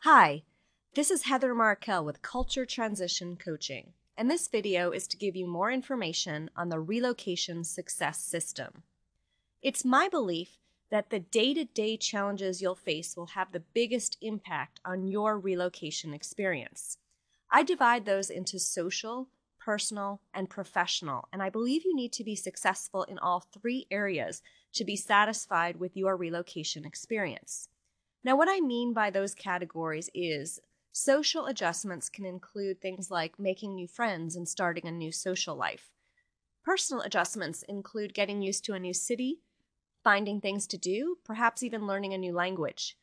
Hi, this is Heather Markel with Culture Transition Coaching, and this video is to give you more information on the Relocation Success System. It's my belief that the day-to-day challenges you'll face will have the biggest impact on your relocation experience. I divide those into social, personal, and professional, and I believe you need to be successful in all three areas to be satisfied with your relocation experience. Now, what I mean by those categories is social adjustments can include things like making new friends and starting a new social life. Personal adjustments include getting used to a new city, finding things to do, perhaps even learning a new language.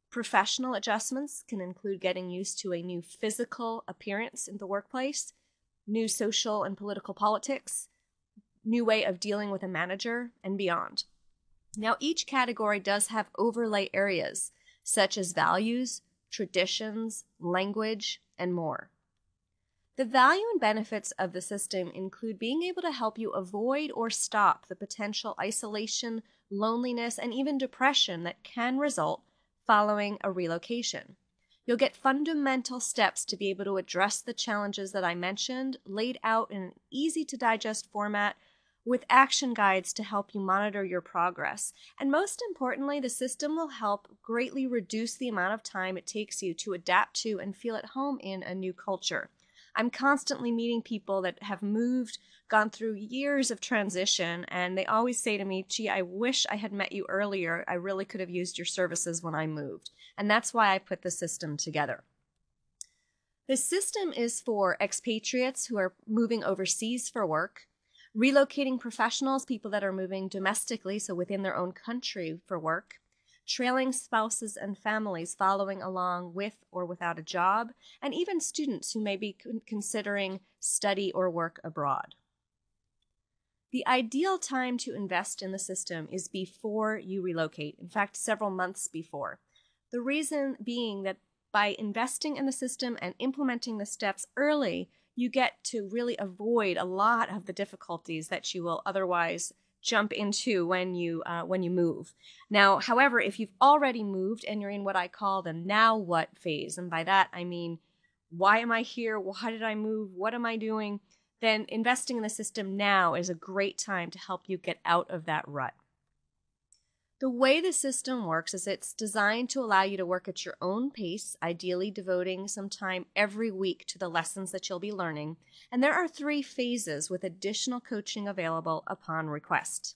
Professional adjustments can include getting used to a new physical appearance in the workplace, new social and political politics, new way of dealing with a manager, and beyond. Now, each category does have overlay areas, such as values, traditions, language, and more. The value and benefits of the system include being able to help you avoid or stop the potential isolation, loneliness, and even depression that can result following a relocation. You'll get fundamental steps to be able to address the challenges that I mentioned, laid out in an easy-to-digest format with action guides to help you monitor your progress. And most importantly, the system will help greatly reduce the amount of time it takes you to adapt to and feel at home in a new culture. I'm constantly meeting people that have moved, gone through years of transition, and they always say to me, gee, I wish I had met you earlier. I really could have used your services when I moved. And that's why I put the system together. The system is for expatriates who are moving overseas for work, relocating professionals, people that are moving domestically, so within their own country for work, trailing spouses and families following along with or without a job, and even students who may be considering study or work abroad. The ideal time to invest in the system is before you relocate, in fact, several months before. The reason being that by investing in the system and implementing the steps early, you get to really avoid a lot of the difficulties that you will otherwise jump into when you move. Now, however, if you've already moved and you're in what I call the now what phase, and by that I mean, why am I here? Why did I move? What am I doing? Then investing in the system now is a great time to help you get out of that rut. The way the system works is it's designed to allow you to work at your own pace, ideally devoting some time every week to the lessons that you'll be learning. And there are 3 phases with additional coaching available upon request.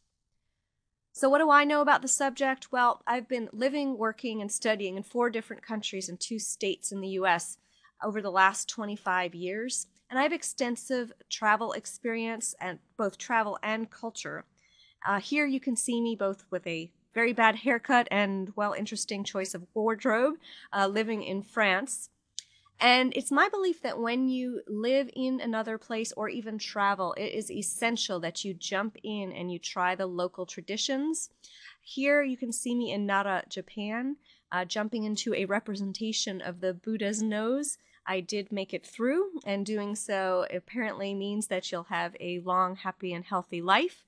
So what do I know about the subject? Well, I've been living, working, and studying in 4 different countries and 2 states in the U.S. over the last 25 years. And I have extensive travel experience, and both travel and culture. Here you can see me both with a very bad haircut and, well, interesting choice of wardrobe, living in France. And it's my belief that when you live in another place or even travel, it is essential that you jump in and you try the local traditions. Here you can see me in Nara, Japan, jumping into a representation of the Buddha's nose. I did make it through, and doing so apparently means that you'll have a long, happy, and healthy life.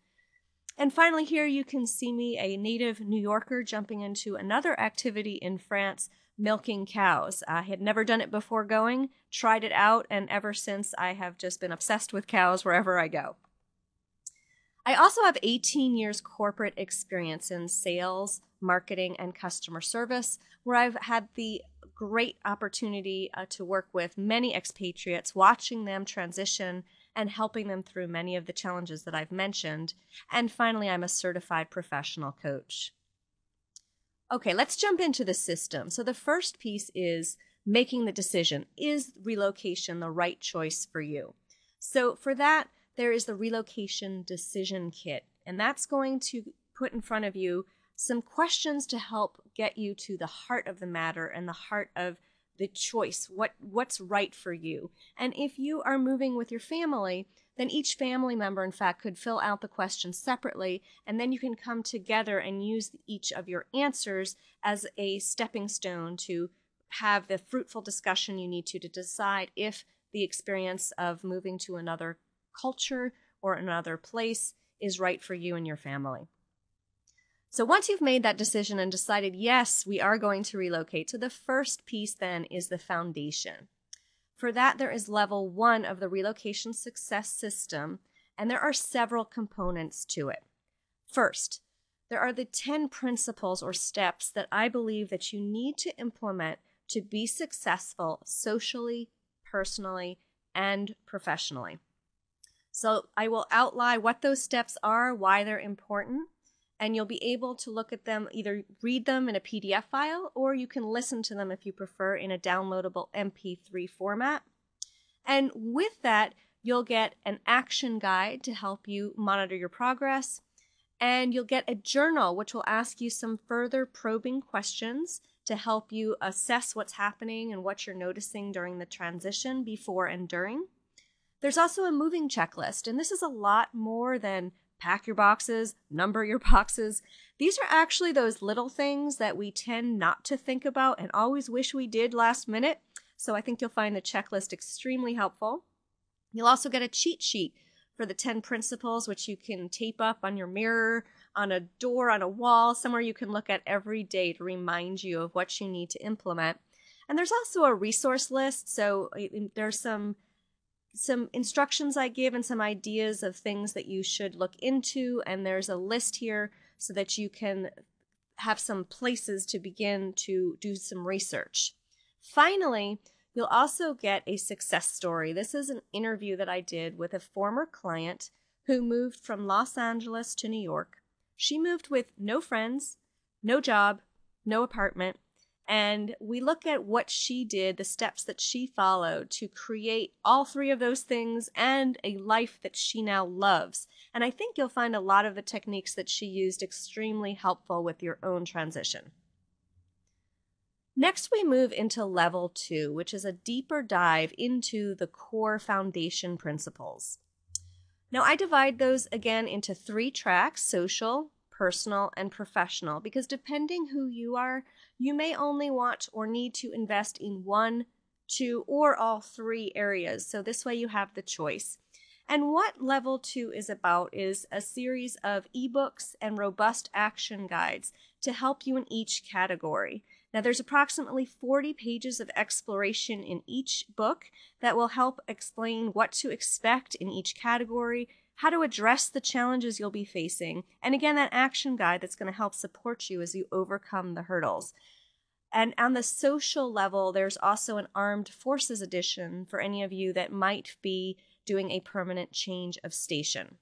And finally, here you can see me, a native New Yorker, jumping into another activity in France, milking cows. I had never done it before going, tried it out, and ever since I have just been obsessed with cows wherever I go. I also have 18 years corporate experience in sales, marketing, and customer service, where I've had the great opportunity to work with many expatriates, watching them transition and helping them through many of the challenges that I've mentioned. And finally, I'm a certified professional coach. Okay, let's jump into the system. So the first piece is making the decision. Is relocation the right choice for you? So for that, there is the Relocation Decision Kit, and that's going to put in front of you some questions to help get you to the heart of the matter and the heart of the choice, what's right for you. And if you are moving with your family, then each family member, in fact, could fill out the questions separately, and then you can come together and use each of your answers as a stepping stone to have the fruitful discussion you need to decide if the experience of moving to another culture or another place is right for you and your family. So once you've made that decision and decided, yes, we are going to relocate, so the first piece then is the foundation. For that, there is level 1 of the Relocation Success System, and there are several components to it. First, there are the 10 principles or steps that I believe that you need to implement to be successful socially, personally, and professionally. So I will outline what those steps are, why they're important, and you'll be able to look at them, either read them in a PDF file, or you can listen to them if you prefer in a downloadable MP3 format. And with that, you'll get an action guide to help you monitor your progress, and you'll get a journal which will ask you some further probing questions to help you assess what's happening and what you're noticing during the transition, before and during. There's also a moving checklist, and this is a lot more than pack your boxes, number your boxes. These are actually those little things that we tend not to think about and always wish we did last minute. So I think you'll find the checklist extremely helpful. You'll also get a cheat sheet for the 10 principles, which you can tape up on your mirror, on a door, on a wall, somewhere you can look at every day to remind you of what you need to implement. And there's also a resource list. So there's some instructions I give and some ideas of things that you should look into, and there's a list here so that you can have some places to begin to do some research. Finally, you'll also get a success story. This is an interview that I did with a former client who moved from Los Angeles to New York. She moved with no friends, no job, no apartment, and we look at what she did, the steps that she followed to create all 3 of those things and a life that she now loves. And I think you'll find a lot of the techniques that she used extremely helpful with your own transition. Next, we move into level 2, which is a deeper dive into the core foundation principles. Now, I divide those again into 3 tracks: social, personal, and professional, because depending who you are, you may only want or need to invest in 1, 2, or all 3 areas. So this way you have the choice. And what level 2 is about is a series of ebooks and robust action guides to help you in each category. Now, there's approximately 40 pages of exploration in each book that will help explain what to expect in each category, how to address the challenges you'll be facing, and again, that action guide that's going to help support you as you overcome the hurdles. And on the social level, there's also an Armed Forces edition for any of you that might be doing a permanent change of station.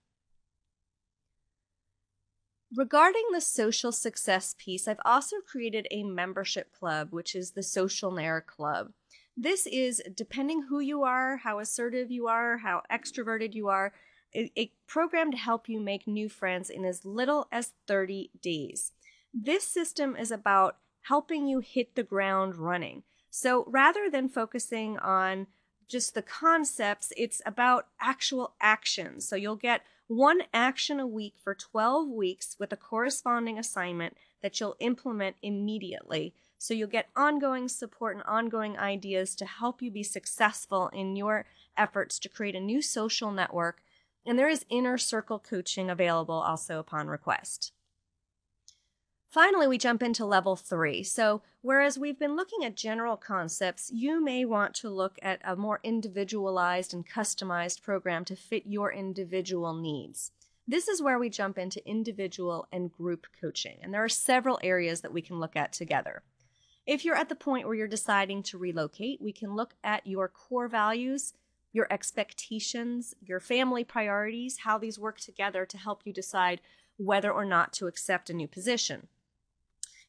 Regarding the social success piece, I've also created a membership club, which is the Social Nair Club. This is, depending who you are, how assertive you are, how extroverted you are, a program to help you make new friends in as little as 30 days. This system is about helping you hit the ground running. So rather than focusing on just the concepts, it's about actual actions. So you'll get 1 action a week for 12 weeks with a corresponding assignment that you'll implement immediately. So you'll get ongoing support and ongoing ideas to help you be successful in your efforts to create a new social network. And there is inner circle coaching available also upon request. Finally, we jump into level 3. So whereas we've been looking at general concepts, you may want to look at a more individualized and customized program to fit your individual needs. This is where we jump into individual and group coaching, and there are several areas that we can look at together. If you're at the point where you're deciding to relocate, we can look at your core values, your expectations, your family priorities, how these work together to help you decide whether or not to accept a new position.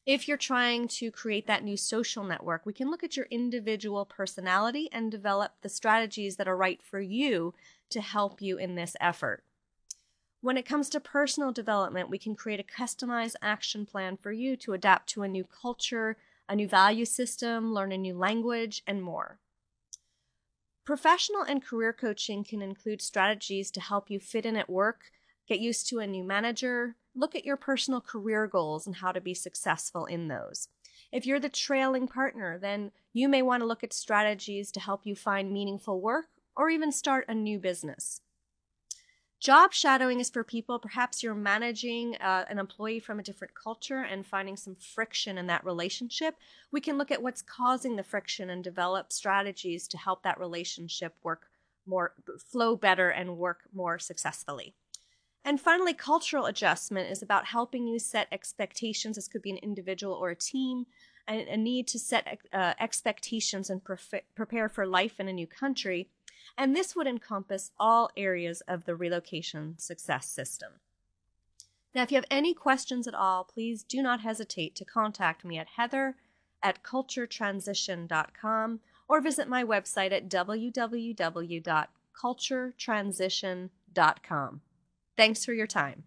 If you're trying to create that new social network, we can look at your individual personality and develop the strategies that are right for you to help you in this effort. When it comes to personal development, we can create a customized action plan for you to adapt to a new culture, a new value system, learn a new language, and more. Professional and career coaching can include strategies to help you fit in at work, get used to a new manager, look at your personal career goals and how to be successful in those. If you're the trailing partner, then you may want to look at strategies to help you find meaningful work or even start a new business. Job shadowing is for people, perhaps you're managing an employee from a different culture and finding some friction in that relationship. We can look at what's causing the friction and develop strategies to help that relationship flow better and work more successfully. And finally, cultural adjustment is about helping you set expectations. This could be an individual or a team, and a need to set expectations and prepare for life in a new country. And this would encompass all areas of the relocation success system. Now, if you have any questions at all, please do not hesitate to contact me at heather@culturetransition.com or visit my website at www.culturetransition.com. Thanks for your time.